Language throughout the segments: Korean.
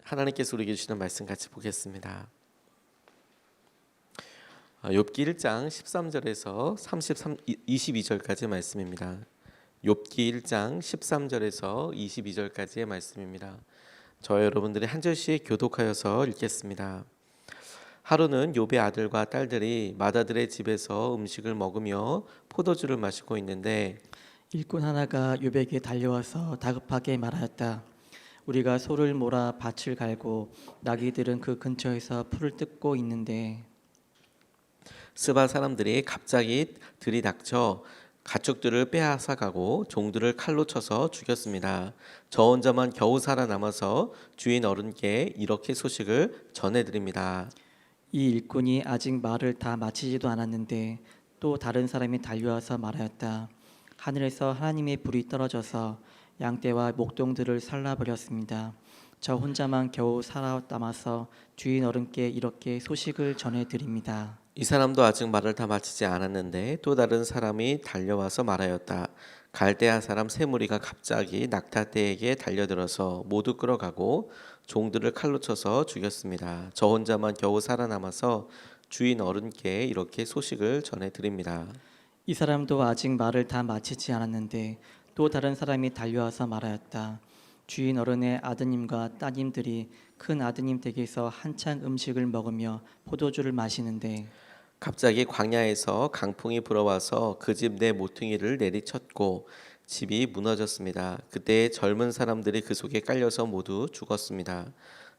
하나님께서 우리에게 주시는 말씀 같이 보겠습니다. 욥기 1장 13절에서 22절까지의 말씀입니다. 욥기 1장 13절에서 22절까지의 말씀입니다. 저와 여러분들이 한 절씩 교독하여서 읽겠습니다. 하루는 욥의 아들과 딸들이 맏아들의 집에서 음식을 먹으며 포도주를 마시고 있는데 일꾼 하나가 욥에게 달려와서 다급하게 말하였다. 우리가 소를 몰아 밭을 갈고 나귀들은 그 근처에서 풀을 뜯고 있는데 스바 사람들이 갑자기 들이닥쳐 가축들을 빼앗아가고 종들을 칼로 쳐서 죽였습니다. 저 혼자만 겨우 살아남아서 주인 어른께 이렇게 소식을 전해드립니다. 이 일꾼이 아직 말을 다 마치지도 않았는데 또 다른 사람이 달려와서 말하였다. 하늘에서 하나님의 불이 떨어져서 양떼와 목동들을 살라버렸습니다. 저 혼자만 겨우 살아남아서 주인 어른께 이렇게 소식을 전해드립니다. 이 사람도 아직 말을 다 마치지 않았는데 또 다른 사람이 달려와서 말하였다. 갈대아 사람 세 무리가 갑자기 낙타떼에게 달려들어서 모두 끌어가고 종들을 칼로 쳐서 죽였습니다. 저 혼자만 겨우 살아남아서 주인 어른께 이렇게 소식을 전해드립니다. 이 사람도 아직 말을 다 마치지 않았는데 또 다른 사람이 달려와서 말하였다. 주인 어른의 아드님과 따님들이 큰 아드님 댁에서 한창 음식을 먹으며 포도주를 마시는데 갑자기 광야에서 강풍이 불어와서 그 집 내 모퉁이를 내리쳤고 집이 무너졌습니다. 그때 젊은 사람들이 그 속에 깔려서 모두 죽었습니다.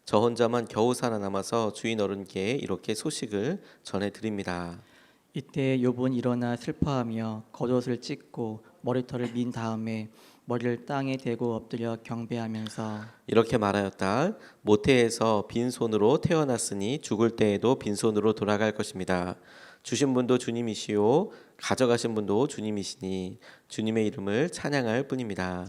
저 혼자만 겨우 살아남아서 주인 어른께 이렇게 소식을 전해드립니다. 이때 욥은 일어나 슬퍼하며 겉옷을 찢고 머리털을 민 다음에 머리를 땅에 대고 엎드려 경배하면서 이렇게 말하였다. 모태에서 빈손으로 태어났으니 죽을 때에도 빈손으로 돌아갈 것입니다. 주신 분도 주님이시요 가져가신 분도 주님이시니 주님의 이름을 찬양할 뿐입니다.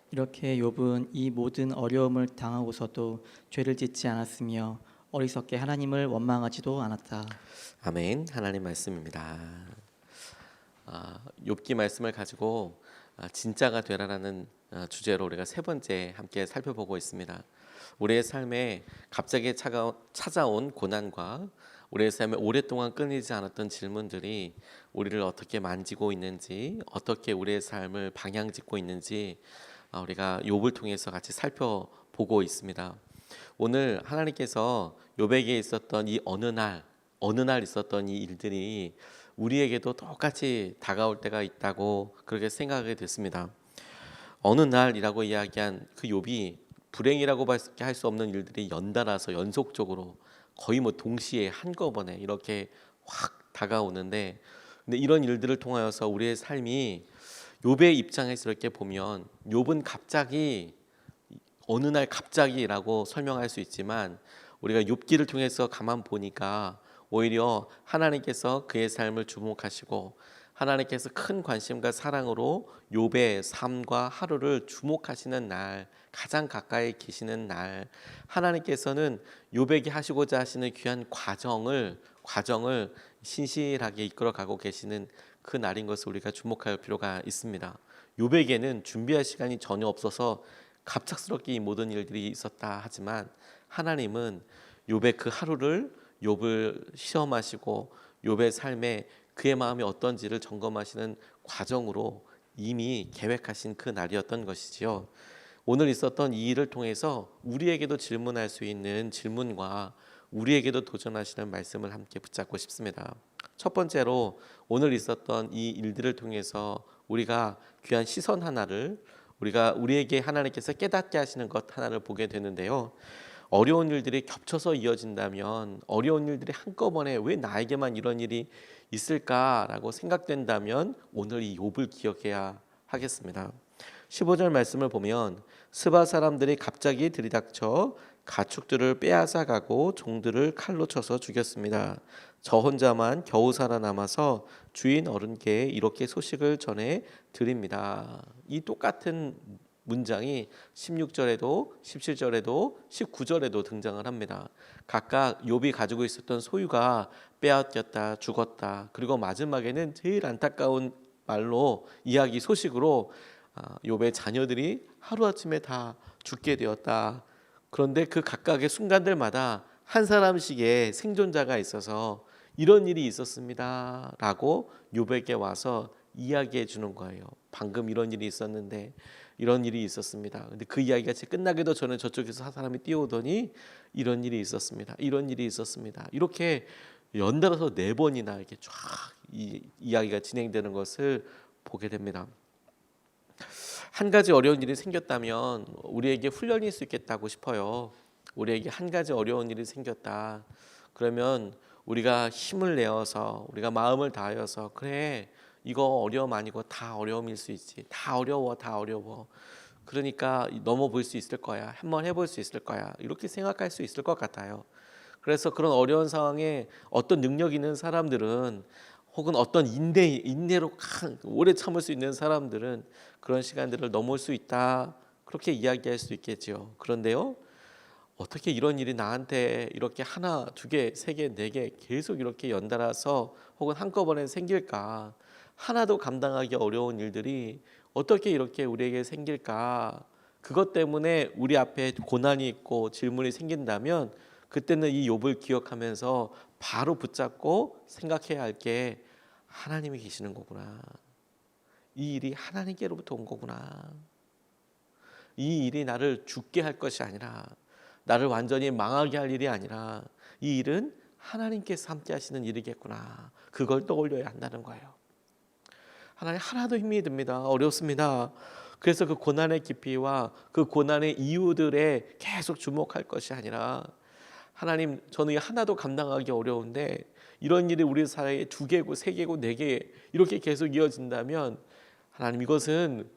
이렇게 욥은 이 모든 어려움을 당하고서도 죄를 짓지 않았으며 어리석게 하나님을 원망하지도 않았다. 아멘. 하나님 말씀입니다. 욥기 말씀을 가지고 진짜가 되라라는 주제로 우리가 세 번째 함께 살펴보고 있습니다. 우리의 삶에 갑자기 찾아온 고난과 우리의 삶에 오랫동안 끊이지 않았던 질문들이 우리를 어떻게 만지고 있는지, 어떻게 우리의 삶을 방향짓고 있는지 우리가 욥을 통해서 같이 살펴보고 있습니다. 오늘 하나님께서 욥에게 있었던 이 어느 날 있었던 이 일들이 우리에게도 똑같이 다가올 때가 있다고 그렇게 생각하게 됐습니다. 어느 날이라고 이야기한 그 욥이 불행이라고 할 수 없는 일들이 연달아서 연속적으로 거의 동시에 한꺼번에 이렇게 확 다가오는데, 근데 이런 일들을 통하여서 우리의 삶이 욥의 입장에서 이렇게 보면 욥은 갑자기 어느 날 갑자기라고 설명할 수 있지만 우리가 욥기를 통해서 가만 보니까 오히려 하나님께서 그의 삶을 주목하시고 하나님께서 큰 관심과 사랑으로 욥의 삶과 하루를 주목하시는 날, 가장 가까이 계시는 날, 하나님께서는 욥에게 하시고자 하시는 귀한 과정을 신실하게 이끌어가고 계시는 그 날인 것을 우리가 주목할 필요가 있습니다. 욥에게는 준비할 시간이 전혀 없어서 갑작스럽게 이 모든 일들이 있었다 하지만 하나님은 욥의 그 하루를 욥을 시험하시고 욥의 삶에 그의 마음이 어떤지를 점검하시는 과정으로 이미 계획하신 그 날이었던 것이지요. 오늘 있었던 이 일을 통해서 우리에게도 질문할 수 있는 질문과 우리에게도 도전하시는 말씀을 함께 붙잡고 싶습니다. 첫 번째로 오늘 있었던 이 일들을 통해서 우리가 귀한 시선 하나를 우리에게 하나님께서 깨닫게 하시는 것 하나를 보게 되는데요. 어려운 일들이 겹쳐서 이어진다면, 어려운 일들이 한꺼번에 왜 나에게만 이런 일이 있을까라고 생각된다면 오늘 이 욥을 기억해야 하겠습니다. 15절 말씀을 보면 스바 사람들이 갑자기 들이닥쳐 가축들을 빼앗아가고 종들을 칼로 쳐서 죽였습니다. 저 혼자만 겨우 살아남아서 주인 어른께 이렇게 소식을 전해 드립니다. 이 똑같은 문장이 16절에도 17절에도 19절에도 등장을 합니다. 각각 욥이 가지고 있었던 소유가 빼앗겼다, 죽었다. 그리고 마지막에는 제일 안타까운 말로 이야기 소식으로 욥의 자녀들이 하루아침에 다 죽게 되었다. 그런데 그 각각의 순간들마다 한 사람씩의 생존자가 있어서 이런 일이 있었습니다라고 욥에게 와서 이야기해 주는 거예요. 방금 이런 일이 있었는데 이런 일이 있었습니다. 근데 그 이야기가 끝나기도 전에 저쪽에서 한 사람이 뛰어오더니 이런 일이 있었습니다. 이런 일이 있었습니다. 이렇게 연달아서 4번이나 이렇게 쫙 이 이야기가 진행되는 것을 보게 됩니다. 한 가지 어려운 일이 생겼다면 우리에게 훈련일 수 있겠다고 싶어요. 우리에게 한 가지 어려운 일이 생겼다. 그러면 우리가 힘을 내어서 우리가 마음을 다하여서 그래 이거 어려움 아니고 다 어려움일 수 있지. 다 어려워. 그러니까 넘어볼 수 있을 거야. 한번 해볼 수 있을 거야. 이렇게 생각할 수 있을 것 같아요. 그래서 그런 어려운 상황에 어떤 능력 있는 사람들은 혹은 어떤 인내로 오래 참을 수 있는 사람들은 그런 시간들을 넘을 수 있다. 그렇게 이야기할 수 있겠죠. 그런데요. 어떻게 이런 일이 나한테 이렇게 하나, 두 개, 세 개, 네 개 계속 이렇게 연달아서 혹은 한꺼번에 생길까? 하나도 감당하기 어려운 일들이 어떻게 이렇게 우리에게 생길까? 그것 때문에 우리 앞에 고난이 있고 질문이 생긴다면 그때는 이 욥을 기억하면서 바로 붙잡고 생각해야 할 게 하나님이 계시는 거구나. 이 일이 하나님께로부터 온 거구나. 이 일이 나를 죽게 할 것이 아니라 나를 완전히 망하게 할 일이 아니라 이 일은 하나님께서 함께 하시는 일이겠구나. 그걸 떠올려야 한다는 거예요. 하나님 하나도 힘이 듭니다. 어렵습니다. 그래서 그 고난의 깊이와 그 고난의 이유들에 계속 주목할 것이 아니라 하나님 저는 하나도 감당하기 어려운데 이런 일이 우리 사회에 2개고 3개고 4개 이렇게 계속 이어진다면 하나님 이것은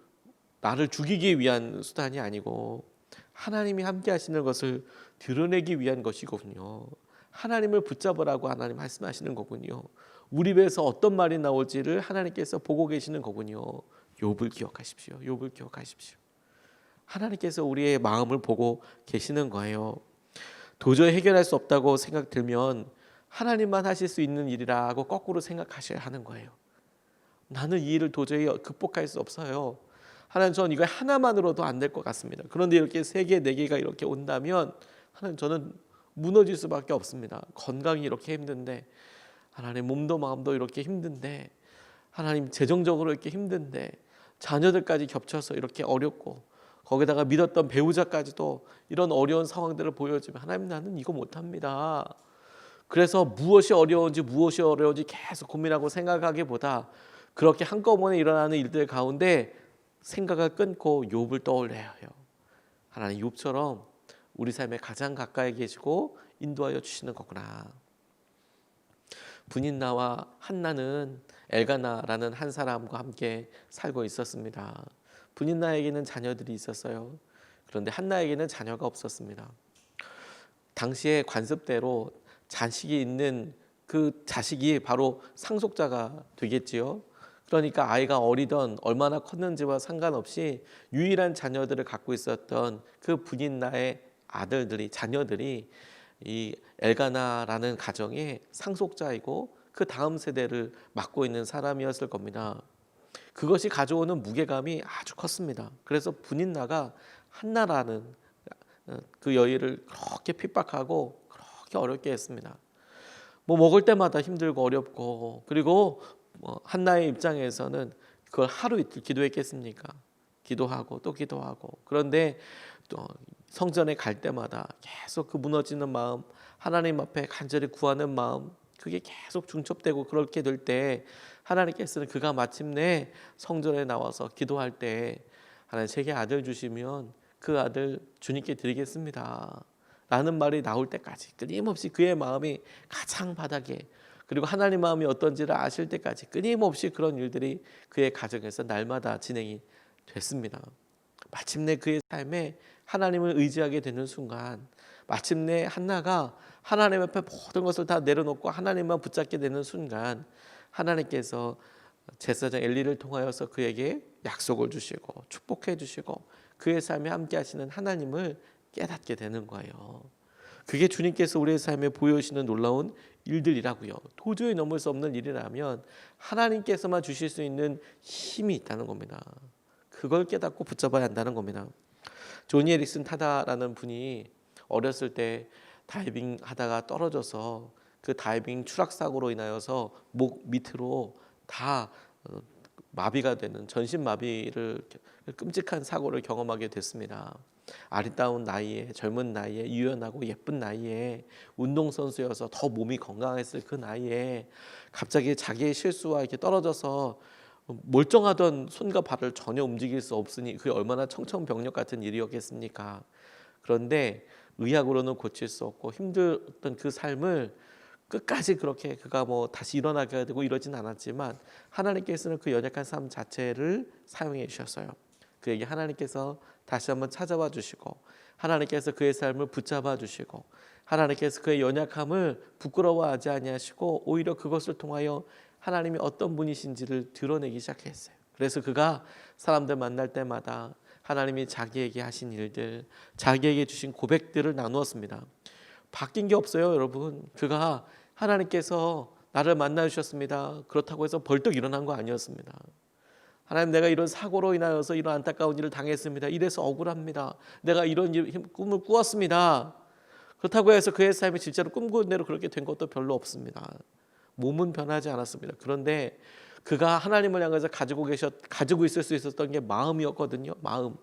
나를 죽이기 위한 수단이 아니고 하나님이 함께 하시는 것을 드러내기 위한 것이거든요. 하나님을 붙잡으라고 하나님 말씀하시는 거군요. 우리 입에서 어떤 말이 나올지를 하나님께서 보고 계시는 거군요. 욥을 기억하십시오. 욥을 기억하십시오. 하나님께서 우리의 마음을 보고 계시는 거예요. 도저히 해결할 수 없다고 생각 들면 하나님만 하실 수 있는 일이라고 거꾸로 생각하셔야 하는 거예요. 나는 이 일을 도저히 극복할 수 없어요. 하나님 저는 이거 하나만으로도 안 될 것 같습니다. 그런데 이렇게 3개, 4개가 이렇게 온다면 하나님 저는 무너질 수밖에 없습니다. 건강이 이렇게 힘든데 하나님 몸도 마음도 이렇게 힘든데 하나님 재정적으로 이렇게 힘든데 자녀들까지 겹쳐서 이렇게 어렵고 거기다가 믿었던 배우자까지도 이런 어려운 상황들을 보여주면 하나님 나는 이거 못합니다. 그래서 무엇이 어려운지 계속 고민하고 생각하기보다 그렇게 한꺼번에 일어나는 일들 가운데 생각을 끊고 욥을 떠올려야 해요. 하나님 욥처럼 우리 삶에 가장 가까이 계시고 인도하여 주시는 거구나. 분인나와 한나는 엘가나라는 한 사람과 함께 살고 있었습니다. 분인나에게는 자녀들이 있었어요. 그런데 한나에게는 자녀가 없었습니다. 당시의 관습대로 자식이 있는 그 자식이 바로 상속자가 되겠지요. 그러니까 아이가 어리던 얼마나 컸는지와 상관없이 유일한 자녀들을 갖고 있었던 그 분인나의 자녀들이 이 엘가나라는 가정의 상속자이고 그 다음 세대를 맡고 있는 사람이었을 겁니다. 그것이 가져오는 무게감이 아주 컸습니다. 그래서 분인나가 한나라는 그 여인을 그렇게 핍박하고 그렇게 어렵게 했습니다. 먹을 때마다 힘들고 어렵고 그리고 한나의 입장에서는 그걸 하루 이틀 기도했겠습니까? 기도하고 또 기도하고 그런데 또 성전에 갈 때마다 계속 그 무너지는 마음 하나님 앞에 간절히 구하는 마음 그게 계속 중첩되고 그렇게 될 때 하나님께서는 그가 마침내 성전에 나와서 기도할 때 하나님 제게 아들 주시면 그 아들 주님께 드리겠습니다 라는 말이 나올 때까지 끊임없이 그의 마음이 가장 바닥에 그리고 하나님 마음이 어떤지를 아실 때까지 끊임없이 그런 일들이 그의 가정에서 날마다 진행이 됐습니다. 마침내 그의 삶에 하나님을 의지하게 되는 순간 마침내 한나가 하나님 앞에 모든 것을 다 내려놓고 하나님만 붙잡게 되는 순간 하나님께서 제사장 엘리를 통하여서 그에게 약속을 주시고 축복해 주시고 그의 삶에 함께 하시는 하나님을 깨닫게 되는 거예요. 그게 주님께서 우리의 삶에 보여주시는 놀라운 일들이라고요. 도저히 넘을 수 없는 일이라면 하나님께서만 주실 수 있는 힘이 있다는 겁니다. 그걸 깨닫고 붙잡아야 한다는 겁니다. 조니 에릭슨 타다라는 분이 어렸을 때 다이빙 하다가 떨어져서 그 다이빙 추락 사고로 인하여서 목 밑으로 다 마비가 되는 전신 마비를 끔찍한 사고를 경험하게 됐습니다. 아리따운 나이에 젊은 나이에 유연하고 예쁜 나이에 운동선수여서 더 몸이 건강했을 그 나이에 갑자기 자기의 실수와 이렇게 떨어져서 멀쩡하던 손과 발을 전혀 움직일 수 없으니 그게 얼마나 청천벽력 같은 일이었겠습니까? 그런데 의학으로는 고칠 수 없고 힘들었던 그 삶을 끝까지 그렇게 그가 뭐 다시 일어나게 되고 이러진 않았지만 하나님께서는 그 연약한 삶 자체를 사용해 주셨어요. 그에게 하나님께서 다시 한번 찾아와 주시고 하나님께서 그의 삶을 붙잡아 주시고 하나님께서 그의 연약함을 부끄러워하지 아니하시고 오히려 그것을 통하여 하나님이 어떤 분이신지를 드러내기 시작했어요. 그래서 그가 사람들 만날 때마다 하나님이 자기에게 하신 일들, 자기에게 주신 고백들을 나누었습니다. 바뀐 게 없어요, 여러분. 그가 하나님께서 나를 만나 주셨습니다. 그렇다고 해서 벌떡 일어난 거 아니었습니다. 하나님, 내가 이런 사고로 인하여서 이런 안타까운 일을 당했습니다. 이래서 억울합니다. 내가 이런 꿈을 꾸었습니다. 그렇다고 해서 그의 삶이 진짜로 꿈꾼 대로 그렇게 된 것도 별로 없습니다. 몸은 변하지 않았습니다. 그런데 그가 하나님을 향해서 가지고 있을 수 있었던 게 마음이었거든요. 마음.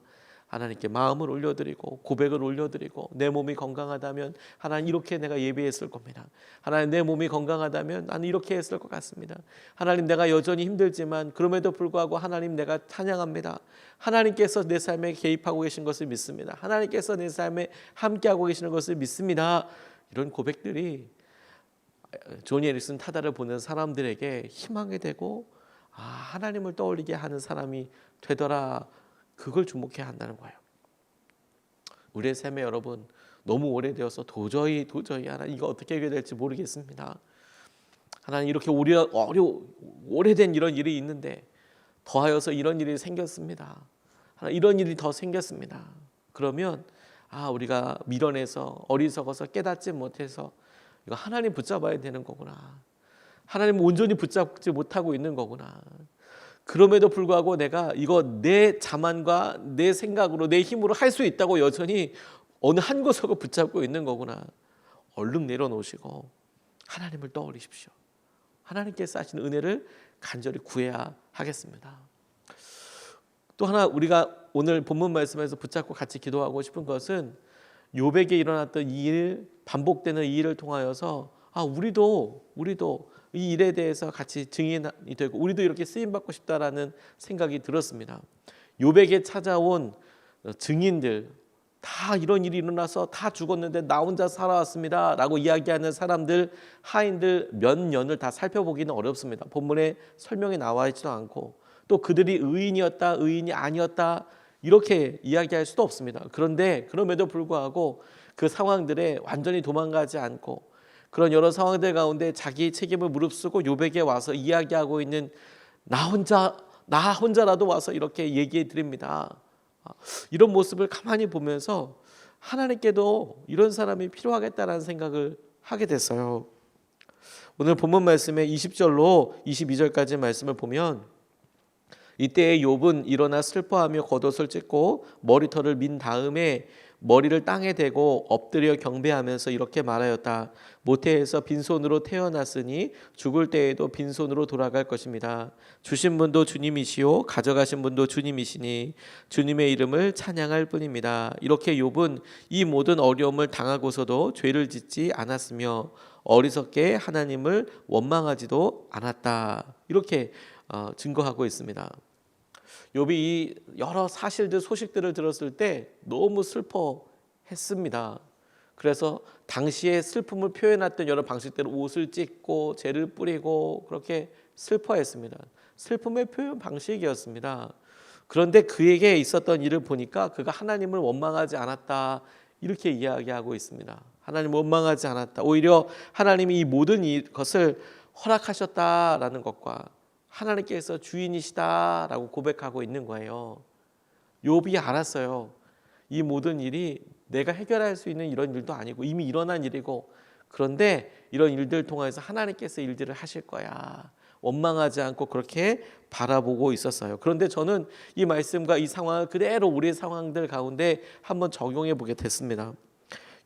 하나님께 마음을 올려드리고 고백을 올려드리고 내 몸이 건강하다면 하나님 이렇게 내가 예배했을 겁니다. 하나님 내 몸이 건강하다면 나는 이렇게 했을 것 같습니다. 하나님 내가 여전히 힘들지만 그럼에도 불구하고 하나님 내가 찬양합니다. 하나님께서 내 삶에 개입하고 계신 것을 믿습니다. 하나님께서 내 삶에 함께하고 계시는 것을 믿습니다. 이런 고백들이 조니 에릭슨 타다를 보는 사람들에게 희망이 되고 하나님을 떠올리게 하는 사람이 되더라. 그걸 주목해야 한다는 거예요. 우리의 삶에 여러분 너무 오래되어서 도저히 하나님 이거 어떻게 해결 될지 모르겠습니다. 하나님 이렇게 오래된 이런 일이 있는데 더하여서 이런 일이 생겼습니다. 하나님 이런 일이 더 생겼습니다. 그러면 우리가 미련해서 어리석어서 깨닫지 못해서 이거 하나님 붙잡아야 되는 거구나. 하나님 온전히 붙잡지 못하고 있는 거구나. 그럼에도 불구하고 내가 이거 내 자만과 내 생각으로 내 힘으로 할 수 있다고 여전히 어느 한 구석을 붙잡고 있는 거구나. 얼른 내려놓으시고 하나님을 떠올리십시오. 하나님께서 하신 은혜를 간절히 구해야 하겠습니다. 또 하나 우리가 오늘 본문 말씀에서 붙잡고 같이 기도하고 싶은 것은 욥에게 일어났던 이 일, 반복되는 이 일을 통하여서 우리도 이 일에 대해서 같이 증인이 되고 우리도 이렇게 쓰임받고 싶다라는 생각이 들었습니다. 욥에게 찾아온 증인들 다 이런 일이 일어나서 다 죽었는데 나 혼자 살아왔습니다 라고 이야기하는 사람들, 하인들 몇 년을 다 살펴보기는 어렵습니다. 본문에 설명이 나와 있지도 않고 또 그들이 의인이었다 의인이 아니었다 이렇게 이야기할 수도 없습니다. 그런데 그럼에도 불구하고 그 상황들에 완전히 도망가지 않고 그런 여러 상황들 가운데 자기 책임을 무릅쓰고 욥에게 와서 이야기하고 있는 나 혼자라도 와서 이렇게 얘기해 드립니다. 이런 모습을 가만히 보면서 하나님께도 이런 사람이 필요하겠다라는 생각을 하게 됐어요. 오늘 본문 말씀의 20절로 22절까지 말씀을 보면 이때에 욥은 일어나 슬퍼하며 겉옷을 찢고 머리털을 민 다음에 머리를 땅에 대고 엎드려 경배하면서 이렇게 말하였다. 모태에서 빈손으로 태어났으니 죽을 때에도 빈손으로 돌아갈 것입니다. 주신 분도 주님이시요 가져가신 분도 주님이시니 주님의 이름을 찬양할 뿐입니다. 이렇게 욥은 이 모든 어려움을 당하고서도 죄를 짓지 않았으며 어리석게 하나님을 원망하지도 않았다. 이렇게 증거하고 있습니다. 욥이 이 여러 사실들 소식들을 들었을 때 너무 슬퍼했습니다. 그래서 당시에 슬픔을 표현했던 여러 방식대로 옷을 찢고 죄를 뿌리고 그렇게 슬퍼했습니다. 슬픔의 표현 방식이었습니다. 그런데 그에게 있었던 일을 보니까 그가 하나님을 원망하지 않았다 이렇게 이야기하고 있습니다. 하나님을 원망하지 않았다. 오히려 하나님이 이 모든 것을 허락하셨다라는 것과 하나님께서 주인이시다라고 고백하고 있는 거예요. 욥이 알았어요. 이 모든 일이 내가 해결할 수 있는 이런 일도 아니고 이미 일어난 일이고 그런데 이런 일들을 통해서 하나님께서 일들을 하실 거야. 원망하지 않고 그렇게 바라보고 있었어요. 그런데 저는 이 말씀과 이 상황을 그대로 우리의 상황들 가운데 한번 적용해 보게 됐습니다.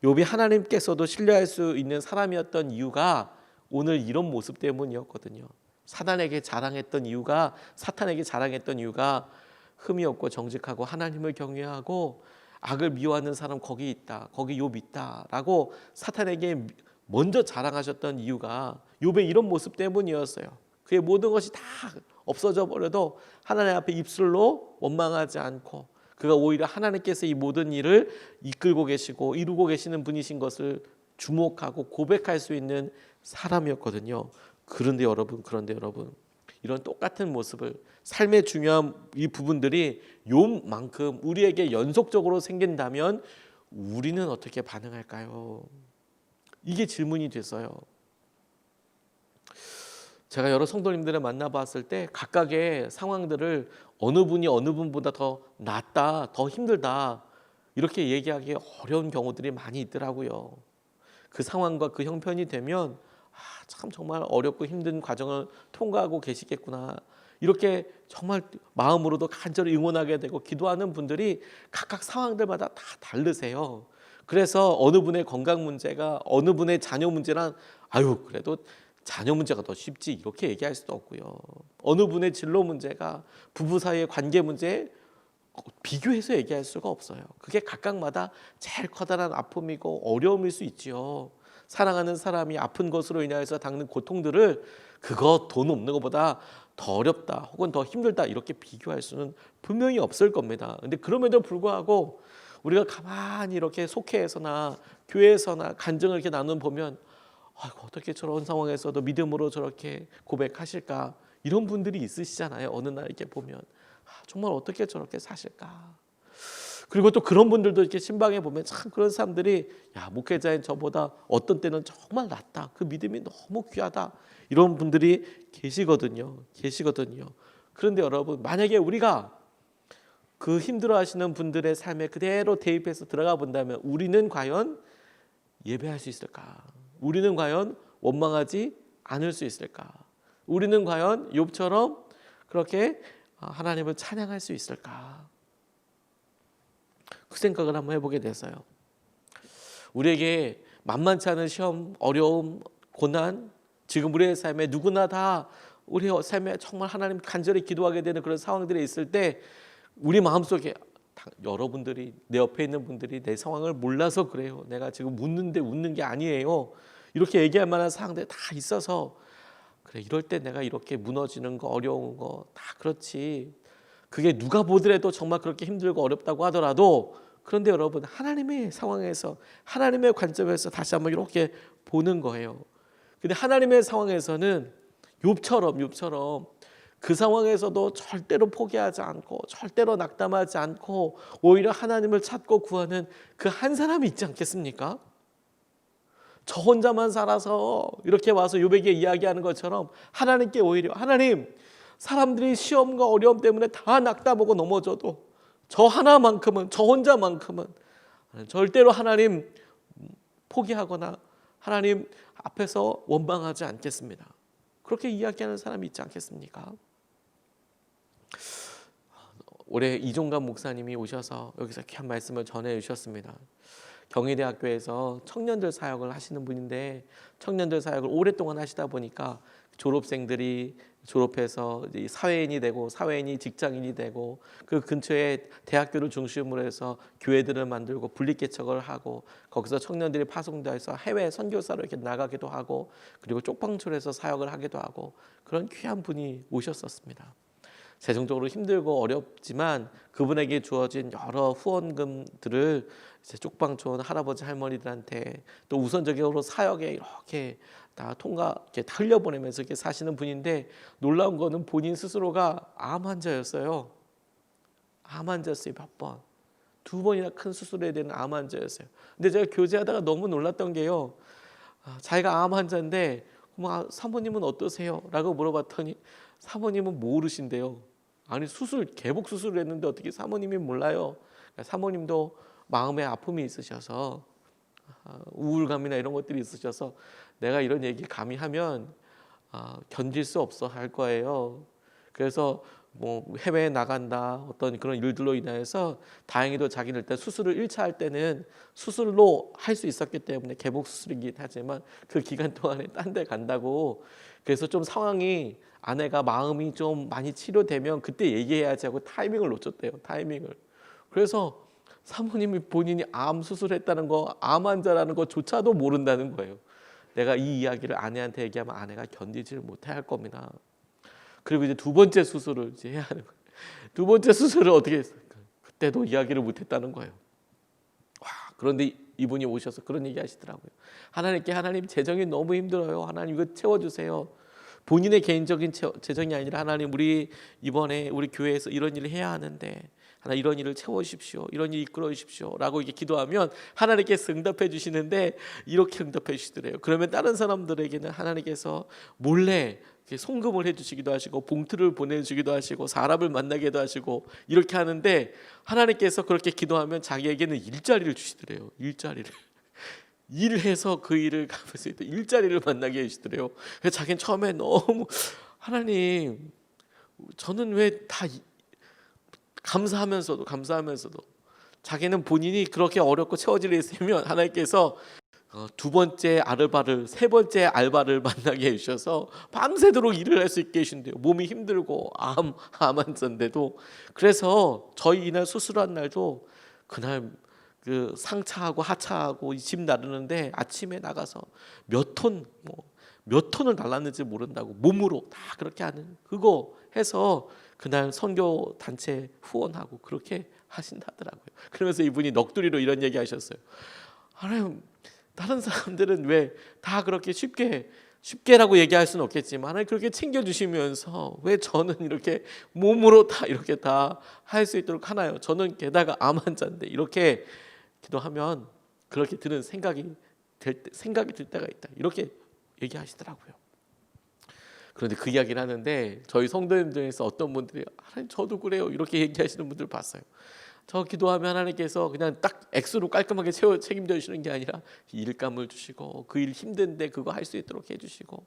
욥이 하나님께서도 신뢰할 수 있는 사람이었던 이유가 오늘 이런 모습 때문이었거든요. 사탄에게 자랑했던 이유가 흠이 없고 정직하고 하나님을 경외하고 악을 미워하는 사람 거기 있다. 거기 욥 있다라고 사탄에게 먼저 자랑하셨던 이유가 욥의 이런 모습 때문이었어요. 그의 모든 것이 다 없어져 버려도 하나님 앞에 입술로 원망하지 않고 그가 오히려 하나님께서 이 모든 일을 이끌고 계시고 이루고 계시는 분이신 것을 주목하고 고백할 수 있는 사람이었거든요. 그런데 여러분 이런 똑같은 모습을 삶의 중요한 이 부분들이 욥만큼 우리에게 연속적으로 생긴다면 우리는 어떻게 반응할까요? 이게 질문이 됐어요. 제가 여러 성도님들을 만나봤을 때 각각의 상황들을 어느 분이 어느 분보다 더 낫다, 더 힘들다 이렇게 얘기하기 어려운 경우들이 많이 있더라고요. 그 상황과 그 형편이 되면 참 정말 어렵고 힘든 과정을 통과하고 계시겠구나 이렇게 정말 마음으로도 간절히 응원하게 되고 기도하는 분들이 각각 상황들마다 다 다르세요. 그래서 어느 분의 건강 문제가 어느 분의 자녀 문제란 그래도 자녀 문제가 더 쉽지 이렇게 얘기할 수도 없고요. 어느 분의 진로 문제가 부부 사이의 관계 문제 비교해서 얘기할 수가 없어요. 그게 각각마다 제일 커다란 아픔이고 어려움일 수 있지요. 사랑하는 사람이 아픈 것으로 인하여서 겪는 고통들을 그거 돈 없는 것보다 더 어렵다 혹은 더 힘들다 이렇게 비교할 수는 분명히 없을 겁니다. 근데 그럼에도 불구하고 우리가 가만히 이렇게 속회에서나 교회에서나 간증을 이렇게 나누면 보면 어떻게 저런 상황에서도 믿음으로 저렇게 고백하실까 이런 분들이 있으시잖아요. 어느 날 이렇게 보면 정말 어떻게 저렇게 사실까. 그리고 또 그런 분들도 이렇게 신방에 보면 참 그런 사람들이 목회자인 저보다 어떤 때는 정말 낫다. 그 믿음이 너무 귀하다. 이런 분들이 계시거든요. 그런데 여러분 만약에 우리가 그 힘들어하시는 분들의 삶에 그대로 대입해서 들어가 본다면 우리는 과연 예배할 수 있을까? 우리는 과연 원망하지 않을 수 있을까? 우리는 과연 욥처럼 그렇게 하나님을 찬양할 수 있을까? 그 생각을 한번 해보게 됐어요. 우리에게 만만치 않은 시험, 어려움, 고난 지금 우리의 삶에 누구나 다 우리의 삶에 정말 하나님 간절히 기도하게 되는 그런 상황들이 있을 때 우리 마음속에 여러분들이 내 옆에 있는 분들이 내 상황을 몰라서 그래요. 내가 지금 묻는데 웃는 게 아니에요. 이렇게 얘기할 만한 상황들이 다 있어서 그래 이럴 때 내가 이렇게 무너지는 거 어려운 거 다 그렇지. 그게 누가 보더라도 정말 그렇게 힘들고 어렵다고 하더라도 그런데 여러분 하나님의 상황에서 하나님의 관점에서 다시 한번 이렇게 보는 거예요. 근데 하나님의 상황에서는 욥처럼 그 상황에서도 절대로 포기하지 않고 절대로 낙담하지 않고 오히려 하나님을 찾고 구하는 그 한 사람이 있지 않겠습니까? 저 혼자만 살아서 이렇게 와서 욥에게 이야기하는 것처럼 하나님께 오히려 하나님 사람들이 시험과 어려움 때문에 다 낙담하고 넘어져도 저 하나만큼은 저 혼자만큼은 절대로 하나님 포기하거나 하나님 앞에서 원망하지 않겠습니다. 그렇게 이야기하는 사람이 있지 않겠습니까? 올해 이종감 목사님이 오셔서 여기서 귀한 말씀을 전해 주셨습니다. 경희대학교에서 청년들 사역을 하시는 분인데 청년들 사역을 오랫동안 하시다 보니까 졸업생들이 졸업해서 사회인이 되고 사회인이 직장인이 되고 그 근처에 대학교를 중심으로 해서 교회들을 만들고 분립개척을 하고 거기서 청년들이 파송돼서 해외 선교사로 이렇게 나가기도 하고 그리고 쪽방촌에서 사역을 하기도 하고 그런 귀한 분이 오셨었습니다. 재정적으로 힘들고 어렵지만 그분에게 주어진 여러 후원금들을 이제 쪽방촌 할아버지 할머니들한테 또 우선적으로 사역에 이렇게 다 이렇게 흘려보내면서 이렇게 사시는 분인데 놀라운 거는 본인 스스로가 암 환자였어요. 암 환자였어요. 몇 번. 2번이나 큰 수술해야 되는 암 환자였어요. 근데 제가 교제하다가 너무 놀랐던 게요. 자기가 암 환자인데 사모님은 어떠세요? 라고 물어봤더니 사모님은 모르신대요. 아니 개복 수술을 했는데 어떻게 사모님이 몰라요? 사모님도 마음에 아픔이 있으셔서 우울감이나 이런 것들이 있으셔서 내가 이런 얘기 감히 하면 견딜 수 없어 할 거예요. 그래서 뭐 해외에 나간다 어떤 그런 일들로 인하여서 다행히도 자기는 일단 수술을 1차 할 때는 수술로 할 수 있었기 때문에 개복 수술이긴 하지만 그 기간 동안에 딴 데 간다고 그래서 좀 상황이 아내가 마음이 좀 많이 치료되면 그때 얘기해야지 하고 타이밍을 놓쳤대요. 타이밍을. 그래서 사모님이 본인이 암 수술했다는 거, 암 환자라는 것조차도 모른다는 거예요. 내가 이 이야기를 아내한테 얘기하면 아내가 견디지를 못해 할 겁니다. 그리고 이제 두 번째 수술을 이제 해야 하는 거예요. 두 번째 수술을 어떻게 했을까? 그때도 이야기를 못했다는 거예요. 와, 그런데 이분이 오셔서 그런 얘기 하시더라고요. 하나님께 하나님 재정이 너무 힘들어요. 하나님 이거 채워주세요. 본인의 개인적인 재정이 아니라 하나님 우리 이번에 우리 교회에서 이런 일을 해야 하는데 하나 이런 일을 채워주십시오. 이런 일 이끌어 주십시오. 라고 이렇게 기도하면 하나님께서 응답해 주시는데 이렇게 응답해 주시더래요. 그러면 다른 사람들에게는 하나님께서 몰래 송금을 해주시기도 하시고 봉투를 보내주기도 하시고 사람을 만나기도 하시고 이렇게 하는데 하나님께서 그렇게 기도하면 자기에게는 일자리를 주시더래요. 일자리를. 일해서 그 일을 갚을 수 있다. 일자리를 만나게 해주시더래요. 그래서 자기는 처음에 너무 하나님 저는 왜 다 감사하면서도 자기는 본인이 그렇게 어렵고 채워질 일 있으면 하나님께서 두 번째 알바를 세 번째 알바를 만나게 해주셔서 밤새도록 일을 할 수 있게 해주신대요. 몸이 힘들고 암 환자인데도. 그래서 저희 이날 수술한 날도 그날 그 상차하고 하차하고 집 나르는데 아침에 나가서 몇 톤을 날랐는지 모른다고 몸으로 다 그렇게 하는 그거 해서 그날 선교 단체 후원하고 그렇게 하신다더라고요. 그러면서 이분이 넋두리로 이런 얘기 하셨어요. 하나님 다른 사람들은 왜 다 그렇게 쉽게라고 얘기할 수는 없겠지만 하나님 그렇게 챙겨주시면서 왜 저는 이렇게 몸으로 다 이렇게 다 할 수 있도록 하나요? 저는 게다가 암 환자인데 이렇게 기도하면 그렇게 드는 생각이 들 때가 있다. 이렇게 얘기하시더라고요. 그런데 그 이야기를 하는데 저희 성도님 중에서 어떤 분들이 하나님 저도 그래요 이렇게 얘기하시는 분들 봤어요. 저 기도하면 하나님께서 그냥 딱 액수로 깔끔하게 책임져 주시는 게 아니라 일감을 주시고 그 일 힘든데 그거 할 수 있도록 해주시고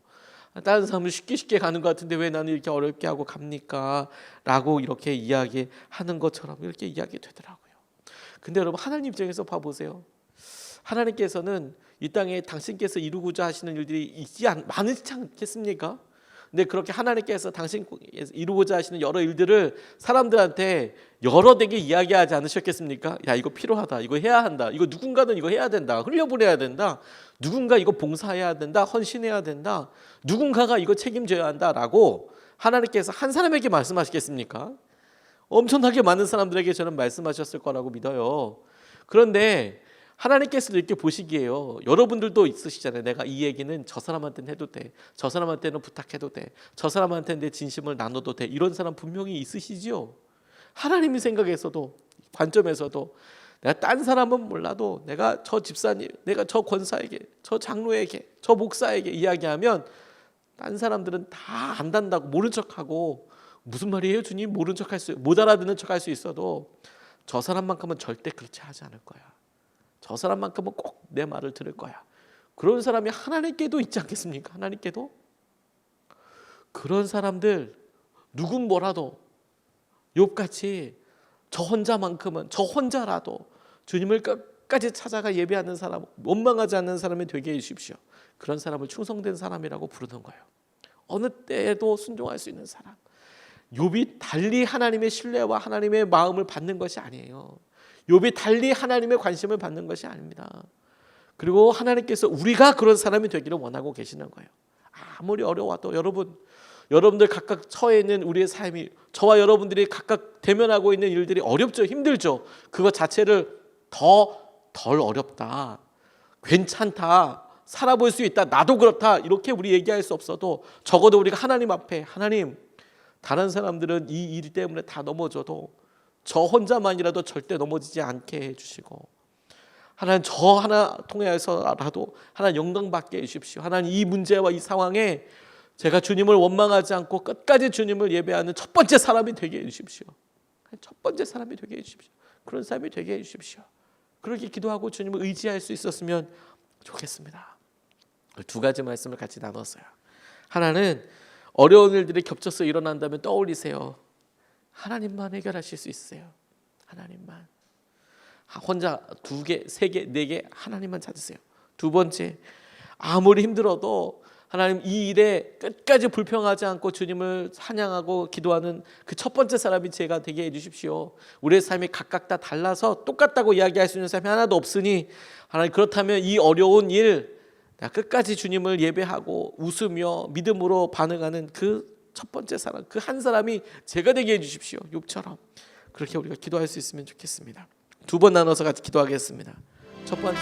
다른 사람은 쉽게 가는 것 같은데 왜 나는 이렇게 어렵게 하고 갑니까? 라고 이렇게 이야기하는 것처럼 이렇게 이야기 되더라고요. 근데 여러분 하나님 입장에서 봐보세요. 하나님께서는 이 땅에 당신께서 이루고자 하시는 일들이 많으시지 않겠습니까? 근데 그렇게 하나님께서 당신께서 이루고자 하시는 여러 일들을 사람들한테 여러 되게 이야기하지 않으셨겠습니까? 야 이거 필요하다, 이거 해야 한다, 이거 누군가는 이거 해야 된다, 흘려보내야 된다, 누군가 이거 봉사해야 된다, 헌신해야 된다, 누군가가 이거 책임져야 한다라고 하나님께서 한 사람에게 말씀하시겠습니까? 엄청나게 많은 사람들에게 저는 말씀하셨을 거라고 믿어요. 그런데 하나님께서도 이렇게 보시기에요. 여러분들도 있으시잖아요. 내가 이 얘기는 저 사람한테는 해도 돼. 저 사람한테는 부탁해도 돼. 저 사람한테는 내 진심을 나눠도 돼. 이런 사람 분명히 있으시죠. 하나님의 생각에서도 관점에서도 내가 딴 사람은 몰라도 내가 저 집사님, 내가 저 권사에게, 저 장로에게, 저 목사에게 이야기하면 딴 사람들은 다 안단다고 모른 척하고 무슨 말이에요 주님 모른 척할 수 못 알아듣는 척할 수 있어도 저 사람만큼은 절대 그렇지 하지 않을 거야. 저 사람만큼은 꼭 내 말을 들을 거야. 그런 사람이 하나님께도 있지 않겠습니까? 하나님께도 그런 사람들 누군 뭐라도 욥같이 저 혼자만큼은 저 혼자라도 주님을 끝까지 찾아가 예배하는 사람, 원망하지 않는 사람이 되게 해주십시오. 그런 사람을 충성된 사람이라고 부르는 거예요. 어느 때에도 순종할 수 있는 사람. 욥이 달리 하나님의 신뢰와 하나님의 마음을 받는 것이 아니에요. 욥이 달리 하나님의 관심을 받는 것이 아닙니다. 그리고 하나님께서 우리가 그런 사람이 되기를 원하고 계시는 거예요. 아무리 어려워도 여러분들 각각 처해 있는 우리의 삶이 저와 여러분들이 각각 대면하고 있는 일들이 어렵죠. 힘들죠. 그것 자체를 덜 어렵다. 괜찮다. 살아볼 수 있다. 나도 그렇다. 이렇게 우리 얘기할 수 없어도 적어도 우리가 하나님 앞에 하나님 다른 사람들은 이 일 때문에 다 넘어져도 저 혼자만이라도 절대 넘어지지 않게 해주시고 하나님 저 하나 통해서라도 하나님 영광 받게 해주십시오. 하나님 이 문제와 이 상황에 제가 주님을 원망하지 않고 끝까지 주님을 예배하는 첫 번째 사람이 되게 해주십시오. 첫 번째 사람이 되게 해주십시오. 그런 사람이 되게 해주십시오. 그렇게 기도하고 주님을 의지할 수 있었으면 좋겠습니다. 두 가지 말씀을 같이 나눴어요. 하나는 어려운 일들이 겹쳐서 일어난다면 떠올리세요. 하나님만 해결하실 수 있어요. 하나님만. 혼자 2개, 3개, 4개 하나님만 찾으세요. 두 번째, 아무리 힘들어도 하나님 이 일에 끝까지 불평하지 않고 주님을 찬양하고 기도하는 그 첫 번째 사람이 제가 되게 해주십시오. 우리의 삶이 각각 다 달라서 똑같다고 이야기할 수 있는 사람이 하나도 없으니 하나님, 그렇다면 이 어려운 일 내가 끝까지 주님을 예배하고 웃으며 믿음으로 반응하는 그 첫 번째 사람, 그 한 사람이 제가 되게 해주십시오. 욥처럼. 그렇게 우리가 기도할 수 있으면 좋겠습니다. 2번 나눠서 같이 기도하겠습니다. 첫 번째,